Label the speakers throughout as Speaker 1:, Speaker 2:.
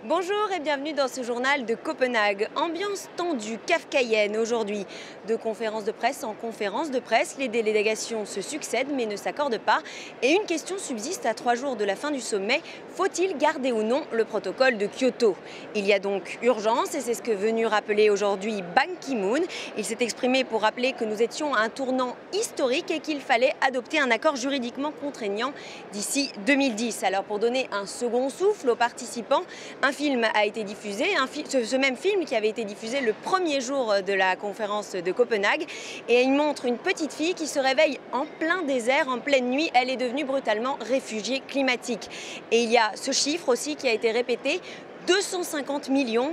Speaker 1: Bonjour et bienvenue dans ce journal de Copenhague. Ambiance tendue, kafkaïenne aujourd'hui. De conférence de presse en conférence de presse, les délégations se succèdent mais ne s'accordent pas. Et une question subsiste à 3 jours de la fin du sommet. Faut-il garder ou non le protocole de Kyoto? Il y a donc urgence et c'est ce que est venu rappeler aujourd'hui Ban Ki-moon. Il s'est exprimé pour rappeler que nous étions à un tournant historique et qu'il fallait adopter un accord juridiquement contraignant d'ici 2010. Alors pour donner un second souffle aux participants, un film a été diffusé, ce même film qui avait été diffusé le premier jour de la conférence de Copenhague. Et il montre une petite fille qui se réveille en plein désert, en pleine nuit. Elle est devenue brutalement réfugiée climatique. Et il y a ce chiffre aussi qui a été répété. 250 millions,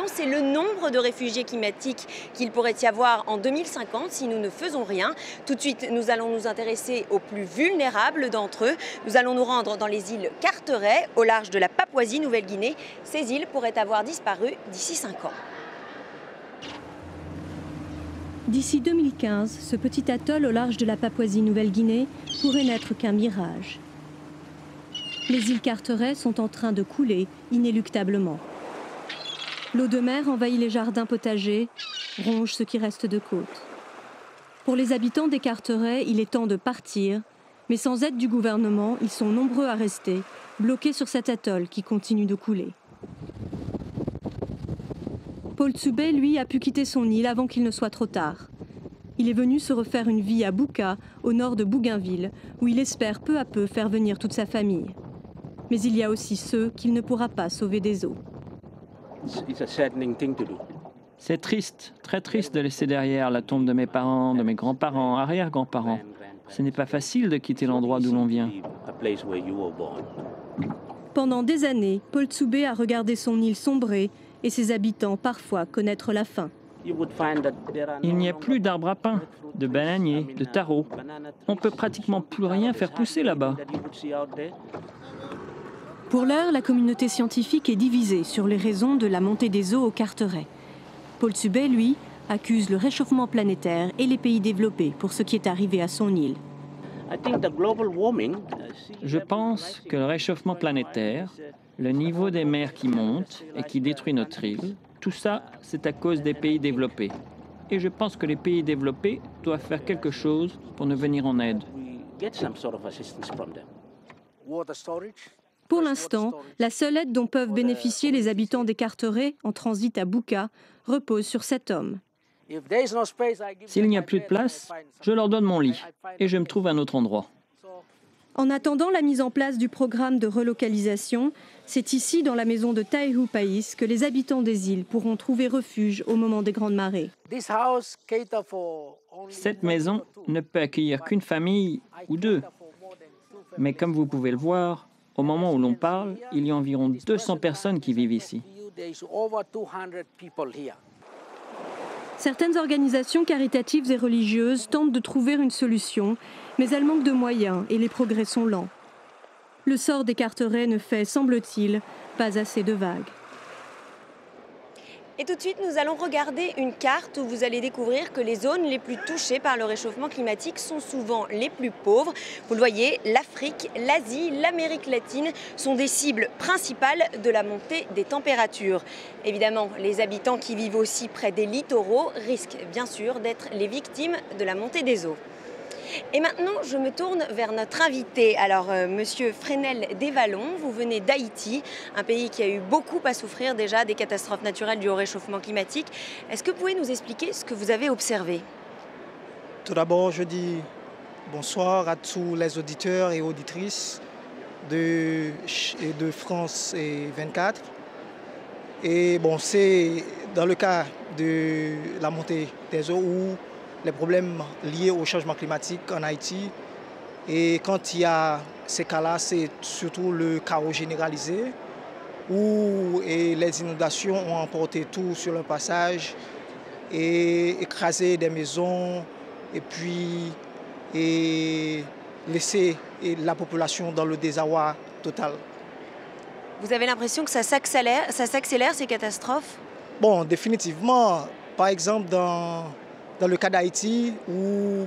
Speaker 1: c'est le nombre de réfugiés climatiques qu'il pourrait y avoir en 2050 si nous ne faisons rien. Tout de suite, nous allons nous intéresser aux plus vulnérables d'entre eux. Nous allons nous rendre dans les îles Carteret, au large de la Papouasie-Nouvelle-Guinée. Ces îles pourraient avoir disparu d'ici 5 ans.
Speaker 2: D'ici 2015, ce petit atoll au large de la Papouasie-Nouvelle-Guinée pourrait n'être qu'un mirage. Les îles Carteret sont en train de couler inéluctablement. L'eau de mer envahit les jardins potagers, ronge ce qui reste de côte. Pour les habitants des Carteret, il est temps de partir, mais sans aide du gouvernement, ils sont nombreux à rester, bloqués sur cet atoll qui continue de couler. Paul Tsubé, lui, a pu quitter son île avant qu'il ne soit trop tard. Il est venu se refaire une vie à Buka, au nord de Bougainville, où il espère peu à peu faire venir toute sa famille. Mais il y a aussi ceux qu'il ne pourra pas sauver des eaux.
Speaker 3: C'est triste, très triste de laisser derrière la tombe de mes parents, de mes grands-parents, arrière-grands-parents. Ce n'est pas facile de quitter l'endroit d'où l'on vient.
Speaker 2: Pendant des années, Paul Tsubé a regardé son île sombrer et ses habitants parfois connaître la faim.
Speaker 3: Il n'y a plus d'arbres à pain, de bananiers, de taros. On ne peut pratiquement plus rien faire pousser là-bas.
Speaker 2: Pour l'heure, la communauté scientifique est divisée sur les raisons de la montée des eaux au Carteret. Paul Tsubé, lui, accuse le réchauffement planétaire et les pays développés pour ce qui est arrivé à son île.
Speaker 3: Je pense que le réchauffement planétaire, le niveau des mers qui monte et qui détruit notre île, tout ça, c'est à cause des pays développés. Et je pense que les pays développés doivent faire quelque chose pour nous venir en aide.
Speaker 2: Pour l'instant, la seule aide dont peuvent bénéficier les habitants des Carteret en transit à Buka repose sur cet homme.
Speaker 3: S'il n'y a plus de place, je leur donne mon lit et je me trouve un autre endroit.
Speaker 2: En attendant la mise en place du programme de relocalisation, c'est ici, dans la maison de Taihu Pais, que les habitants des îles pourront trouver refuge au moment des grandes marées.
Speaker 3: Cette maison ne peut accueillir qu'une famille ou deux. Mais comme vous pouvez le voir, au moment où l'on parle, il y a environ 200 personnes qui vivent ici.
Speaker 2: Certaines organisations caritatives et religieuses tentent de trouver une solution, mais elles manquent de moyens et les progrès sont lents. Le sort des Carteret ne fait, semble-t-il, pas assez de vagues.
Speaker 1: Et tout de suite, nous allons regarder une carte où vous allez découvrir que les zones les plus touchées par le réchauffement climatique sont souvent les plus pauvres. Vous le voyez, l'Afrique, l'Asie, l'Amérique latine sont des cibles principales de la montée des températures. Évidemment, les habitants qui vivent aussi près des littoraux risquent bien sûr d'être les victimes de la montée des eaux. Et maintenant, je me tourne vers notre invité. Alors, Monsieur Fresnel Desvallons, vous venez d'Haïti, un pays qui a eu beaucoup à souffrir déjà des catastrophes naturelles dues au réchauffement climatique. Est-ce que vous pouvez nous expliquer ce que vous avez observé?
Speaker 4: Tout d'abord, je dis bonsoir à tous les auditeurs et auditrices de France 24. Et bon, c'est dans le cas de la montée des eaux où les problèmes liés au changement climatique en Haïti. Et quand il y a ces cas-là, c'est surtout le chaos généralisé où les inondations ont emporté tout sur leur passage et écrasé des maisons et puis laissé la population dans le désarroi total.
Speaker 1: Vous avez l'impression que ça s'accélère ces catastrophes?
Speaker 4: Bon, définitivement. Par exemple, dans le cas d'Haïti, où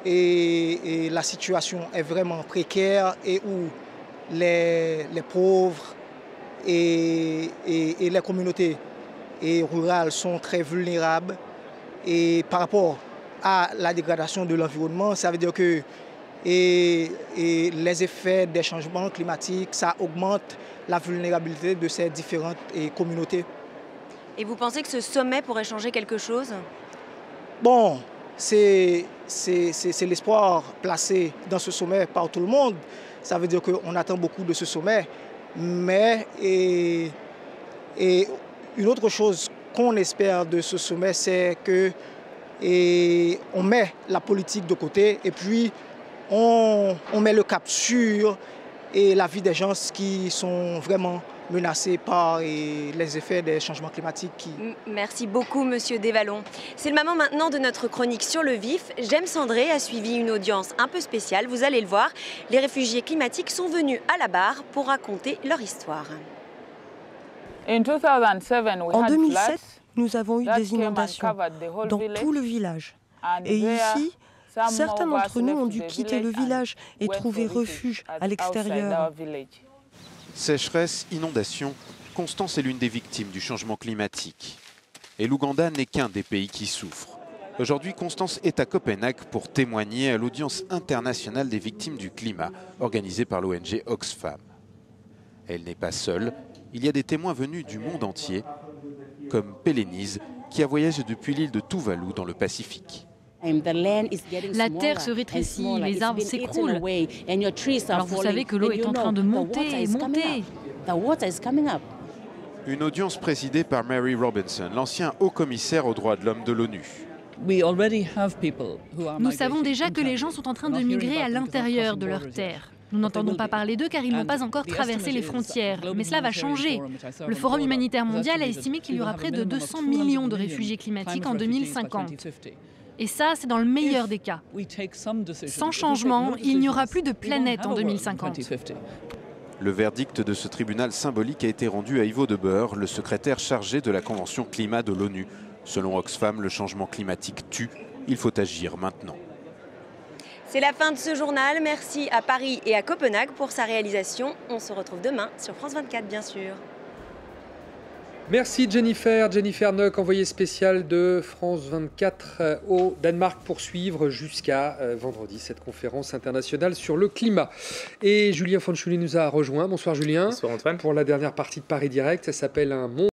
Speaker 4: la situation est vraiment précaire et où les pauvres et les communautés rurales sont très vulnérables. Et par rapport à la dégradation de l'environnement, ça veut dire que les effets des changements climatiques, ça augmente la vulnérabilité de ces différentes communautés.
Speaker 1: Et vous pensez que ce sommet pourrait changer quelque chose?
Speaker 4: Bon, c'est l'espoir placé dans ce sommet par tout le monde. Ça veut dire qu'on attend beaucoup de ce sommet. Mais une autre chose qu'on espère de ce sommet, c'est qu'on met la politique de côté et puis on met le cap sur la vie des gens qui sont vraiment menacés par les effets des changements climatiques.
Speaker 1: Merci beaucoup, Monsieur Desvallons. C'est le moment maintenant de notre chronique sur le vif. James André a suivi une audience un peu spéciale. Vous allez le voir, les réfugiés climatiques sont venus à la barre pour raconter leur histoire.
Speaker 5: En 2007, nous avons eu des inondations dans tout le village. Et ici, certains d'entre nous ont dû quitter le village et trouver refuge à l'extérieur.
Speaker 6: Sécheresse, inondation, Constance est l'une des victimes du changement climatique. Et l'Ouganda n'est qu'un des pays qui souffrent. Aujourd'hui, Constance est à Copenhague pour témoigner à l'audience internationale des victimes du climat, organisée par l'ONG Oxfam. Elle n'est pas seule, il y a des témoins venus du monde entier, comme Pélénise, qui a voyagé depuis l'île de Tuvalu dans le Pacifique.
Speaker 7: La terre se rétrécit, les arbres s'écroulent. Alors vous savez que l'eau est en train de monter et monter.
Speaker 6: Une audience présidée par Mary Robinson, l'ancien haut-commissaire aux droits de l'homme de l'ONU.
Speaker 7: Nous savons déjà que les gens sont en train de migrer à l'intérieur de leur terre. Nous n'entendons pas parler d'eux car ils n'ont pas encore traversé les frontières. Mais cela va changer. Le Forum humanitaire mondial a estimé qu'il y aura près de 200 millions de réfugiés climatiques en 2050. Et ça, c'est dans le meilleur des cas. Sans changement, il n'y aura plus de planète en 2050.
Speaker 6: Le verdict de ce tribunal symbolique a été rendu à Ivo de Boer, le secrétaire chargé de la Convention climat de l'ONU. Selon Oxfam, le changement climatique tue. Il faut agir maintenant.
Speaker 1: C'est la fin de ce journal. Merci à Paris et à Copenhague pour sa réalisation. On se retrouve demain sur France 24, bien sûr.
Speaker 8: Merci Jennifer Nock, envoyée spéciale de France 24 au Danemark pour suivre jusqu'à vendredi cette conférence internationale sur le climat. Et Julien Fanchouli nous a rejoint. Bonsoir Julien.
Speaker 9: Bonsoir Antoine.
Speaker 8: Pour la dernière partie de Paris Direct, ça s'appelle Un monde